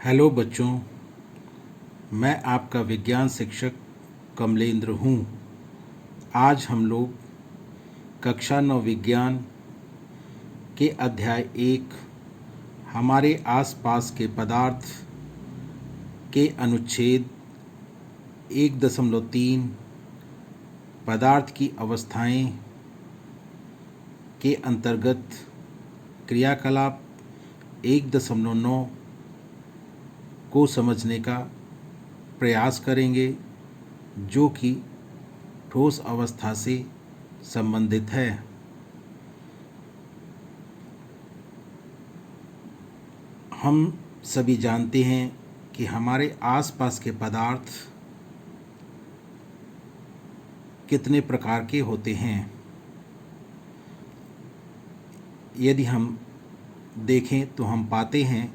Hello बच्चों, मैं आपका विज्ञान शिक्षक कमलेंद्र हूँ। आज हम लोग कक्षा 9 विज्ञान के अध्याय 1 हमारे आसपास के पदार्थ के अनुच्छेद 1.3 पदार्थ की अवस्थाएं के अंतर्गत क्रियाकलाप 1.9 को समझने का प्रयास करेंगे, जो कि ठोस अवस्था से संबंधित है। हम सभी जानते हैं कि हमारे आसपास के पदार्थ कितने प्रकार के होते हैं। यदि हम देखें तो हम पाते हैं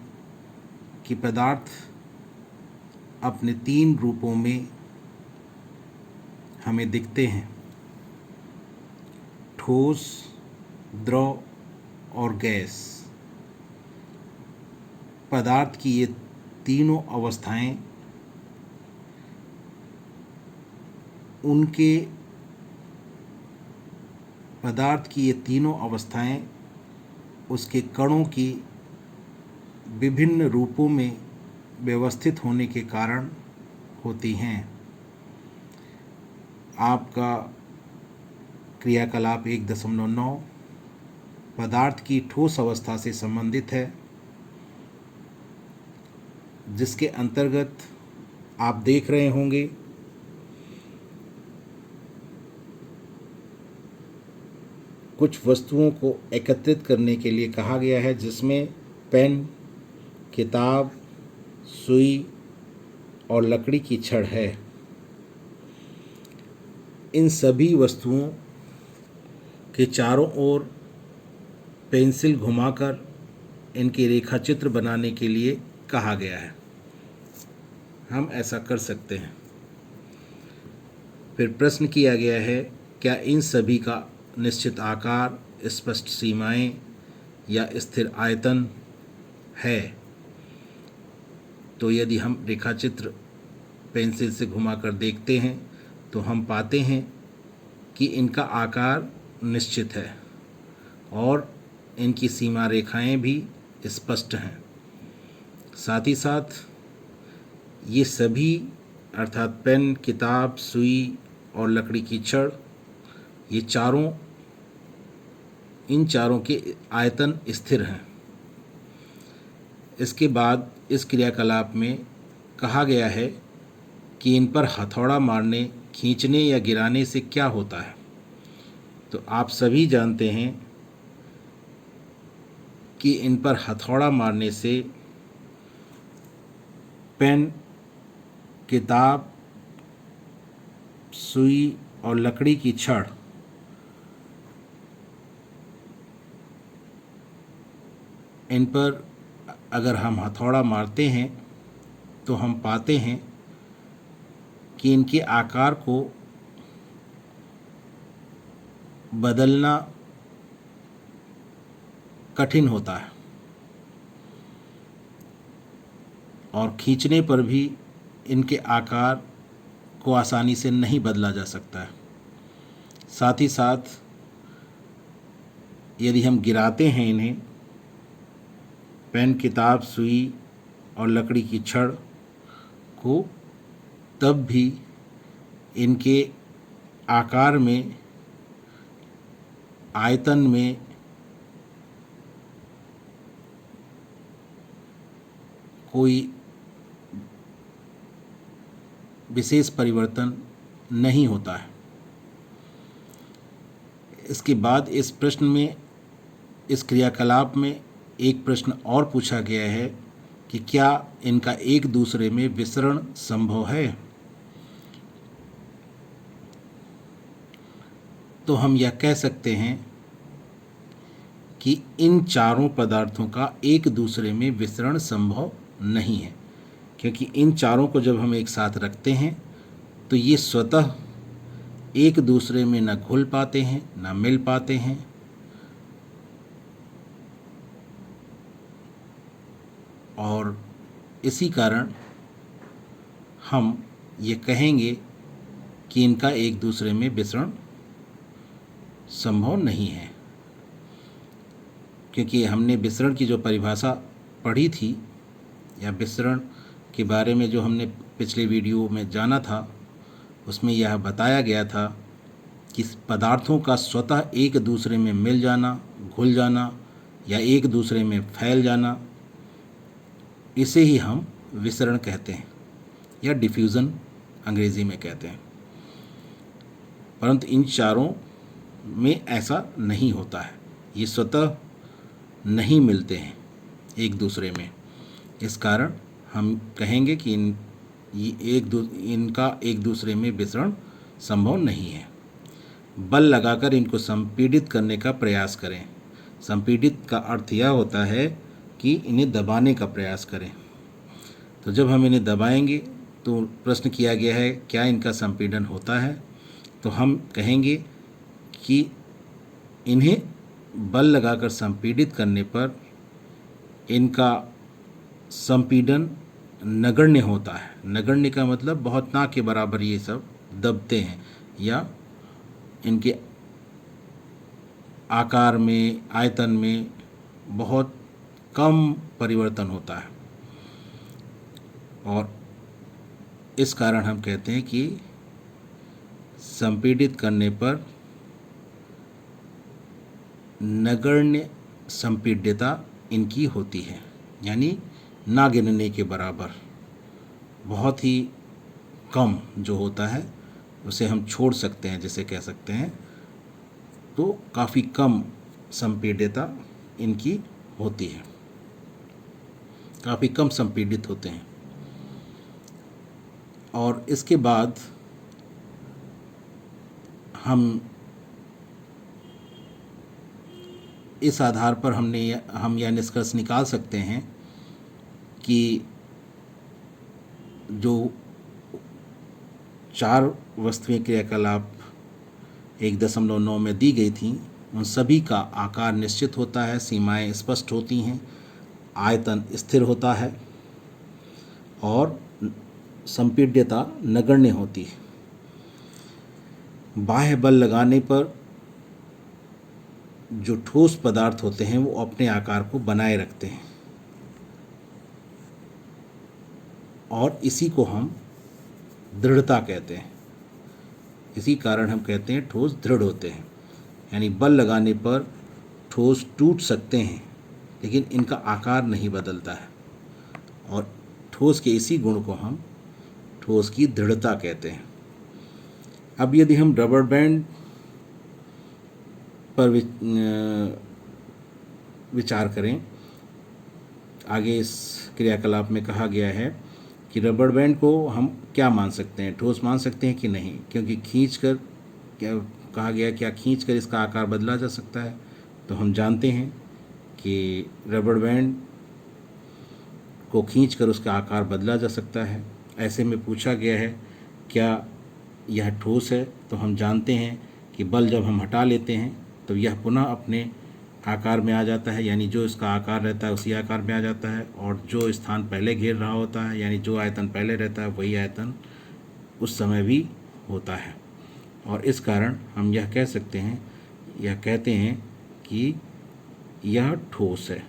कि पदार्थ अपने 3 रूपों में हमें दिखते हैं: ठोस, द्रव और गैस। पदार्थ की ये तीनों अवस्थाएं उसके कणों की विभिन्न रूपों में व्यवस्थित होने के कारण होती हैं। आपका क्रियाकलाप 1.9 पदार्थ की ठोस अवस्था से संबंधित है, जिसके अंतर्गत आप देख रहे होंगे कुछ वस्तुओं को एकत्रित करने के लिए कहा गया है, जिसमें पेन, किताब, सुई और लकड़ी की छड़ है। इन सभी वस्तुओं के चारों ओर पेंसिल घुमाकर इनके रेखाचित्र बनाने के लिए कहा गया है। हम ऐसा कर सकते हैं। फिर प्रश्न किया गया है, क्या इन सभी का निश्चित आकार, स्पष्ट सीमाएं या स्थिर आयतन है? तो यदि हम रेखाचित्र पेंसिल से घुमाकर देखते हैं तो हम पाते हैं कि इनका आकार निश्चित है और इनकी सीमा रेखाएं भी स्पष्ट हैं। साथ ही साथ ये सभी अर्थात पेन, किताब, सुई और लकड़ी की छड़, इन चारों के आयतन स्थिर हैं। इसके बाद इस क्रियाकलाप में कहा गया है कि इन पर हथौड़ा मारने, खींचने या गिराने से क्या होता है। तो आप सभी जानते हैं कि इन पर हथौड़ा मारने से पेन, किताब, सुई और लकड़ी की छड़ इन पर अगर हम हथौड़ा मारते हैं तो हम पाते हैं कि इनके आकार को बदलना कठिन होता है और खींचने पर भी इनके आकार को आसानी से नहीं बदला जा सकता है। साथ ही साथ यदि हम गिराते हैं इन्हें, पेन, किताब, सुई और लकड़ी की छड़ को, तब भी इनके आकार में, आयतन में कोई विशेष परिवर्तन नहीं होता है। इसके बाद इस प्रश्न में, इस क्रियाकलाप में एक प्रश्न और पूछा गया है कि क्या इनका एक दूसरे में विसरण संभव है? तो हम यह कह सकते हैं कि इन चारों पदार्थों का एक दूसरे में विसरण संभव नहीं है, क्योंकि इन चारों को जब हम एक साथ रखते हैं तो ये स्वतः एक दूसरे में न घुल पाते हैं, न मिल पाते हैं और इसी कारण हम ये कहेंगे कि इनका एक दूसरे में विसरण संभव नहीं है, क्योंकि हमने विसरण की जो परिभाषा पढ़ी थी या विसरण के बारे में जो हमने पिछले वीडियो में जाना था, उसमें यह बताया गया था कि पदार्थों का स्वतः एक दूसरे में मिल जाना, घुल जाना या एक दूसरे में फैल जाना, इसे ही हम विसरण कहते हैं या डिफ्यूज़न अंग्रेज़ी में कहते हैं। परंतु इन चारों में ऐसा नहीं होता है, ये स्वतः नहीं मिलते हैं एक दूसरे में। इस कारण हम कहेंगे कि इनका एक दूसरे में विसरण संभव नहीं है। बल लगाकर इनको संपीड़ित करने का प्रयास करें। संपीड़ित का अर्थ यह होता है कि इन्हें दबाने का प्रयास करें। तो जब हम इन्हें दबाएंगे तो प्रश्न किया गया है क्या इनका संपीड़न होता है, तो हम कहेंगे कि इन्हें बल लगाकर संपीड़ित करने पर इनका संपीड़न नगण्य होता है। नगण्य का मतलब बहुत ना के बराबर ये सब दबते हैं या इनके आकार में, आयतन में बहुत कम परिवर्तन होता है, और इस कारण हम कहते हैं कि संपीड़ित करने पर नगण्य संपीड्यता इनकी होती है, यानी ना गिनने के बराबर, बहुत ही कम जो होता है उसे हम छोड़ सकते हैं, जिसे कह सकते हैं। तो काफ़ी कम संपीड्यता इनकी होती है, काफ़ी कम संपीडित होते हैं। और इसके बाद हम इस आधार पर हम यह निष्कर्ष निकाल सकते हैं कि जो 4 वस्तुएं क्रियाकलाप 1.9 में दी गई थी, उन सभी का आकार निश्चित होता है, सीमाएं स्पष्ट होती हैं, आयतन स्थिर होता है और संपीड्यता नगण्य होती है। बाह्य बल लगाने पर जो ठोस पदार्थ होते हैं वो अपने आकार को बनाए रखते हैं, और इसी को हम दृढ़ता कहते हैं। इसी कारण हम कहते हैं ठोस दृढ़ होते हैं, यानी बल लगाने पर ठोस टूट सकते हैं लेकिन इनका आकार नहीं बदलता है, और ठोस के इसी गुण को हम ठोस की दृढ़ता कहते हैं। अब यदि हम रबर बैंड पर विचार करें, आगे इस क्रियाकलाप में कहा गया है कि रबर बैंड को हम क्या मान सकते हैं, ठोस मान सकते हैं कि नहीं, क्योंकि खींचकर क्या कहा गया, क्या खींचकर इसका आकार बदला जा सकता है। तो हम जानते हैं कि रबर बैंड को खींचकर उसका आकार बदला जा सकता है। ऐसे में पूछा गया है क्या यह ठोस है, तो हम जानते हैं कि बल जब हम हटा लेते हैं तो यह पुनः अपने आकार में आ जाता है, यानी जो इसका आकार रहता है उसी आकार में आ जाता है, और जो स्थान पहले घेर रहा होता है, यानी जो आयतन पहले रहता है वही आयतन उस समय भी होता है। और इस कारण हम यह कह सकते हैं, यह कहते हैं कि यह ठोस है।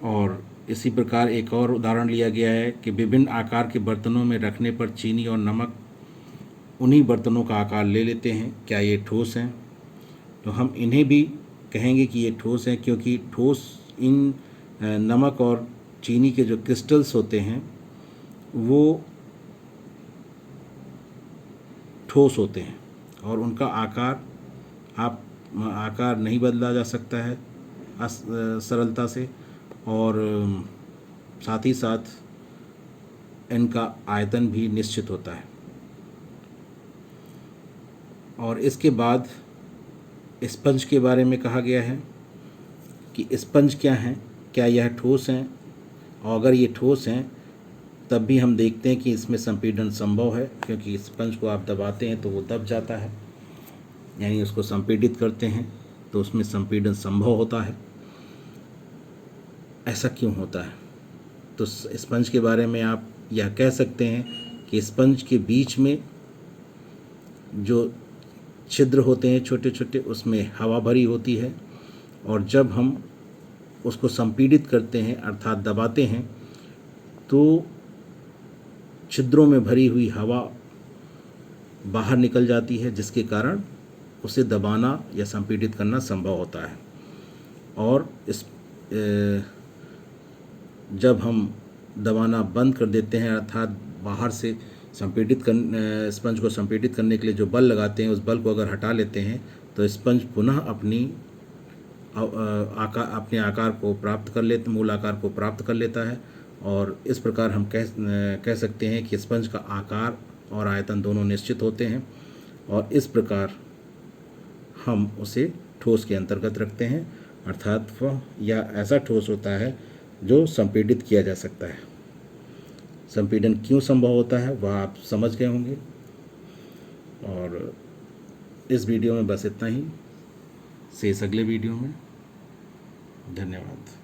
और इसी प्रकार एक और उदाहरण लिया गया है कि विभिन्न आकार के बर्तनों में रखने पर चीनी और नमक उन्हीं बर्तनों का आकार ले लेते हैं, क्या ये ठोस हैं? तो हम इन्हें भी कहेंगे कि ये ठोस हैं, क्योंकि ठोस इन नमक और चीनी के जो क्रिस्टल्स होते हैं वो ठोस होते हैं और उनका आकार नहीं बदला जा सकता है सरलता से, और साथ ही साथ इनका आयतन भी निश्चित होता है। और इसके बाद स्पंज के बारे में कहा गया है कि स्पंज क्या हैं, क्या यह ठोस हैं, और अगर ये ठोस हैं तब भी हम देखते हैं कि इसमें संपीड़न संभव है, क्योंकि स्पंज को आप दबाते हैं तो वो दब जाता है, यानी उसको संपीड़ित करते हैं तो उसमें संपीड़न संभव होता है। ऐसा क्यों होता है? तो स्पंज के बारे में आप यह कह सकते हैं कि स्पंज के बीच में जो छिद्र होते हैं छोटे छोटे, उसमें हवा भरी होती है, और जब हम उसको संपीड़ित करते हैं अर्थात दबाते हैं तो छिद्रों में भरी हुई हवा बाहर निकल जाती है, जिसके कारण उसे दबाना या संपीड़ित करना संभव होता है। और जब हम दबाना बंद कर देते हैं अर्थात बाहर से स्पंज को संपीड़ित करने के लिए जो बल लगाते हैं, उस बल को अगर हटा लेते हैं तो स्पंज पुनः अपने आकार को प्राप्त कर लेता, मूल आकार को प्राप्त कर लेता है। और इस प्रकार हम कह सकते हैं कि स्पंज का आकार और आयतन दोनों निश्चित होते हैं, और इस प्रकार हम उसे ठोस के अंतर्गत रखते हैं, अर्थात वह या ऐसा ठोस होता है जो संपीड़ित किया जा सकता है। संपीड़न क्यों संभव होता है वह आप समझ गए होंगे। और इस वीडियो में बस इतना ही, शेष अगले वीडियो में। धन्यवाद।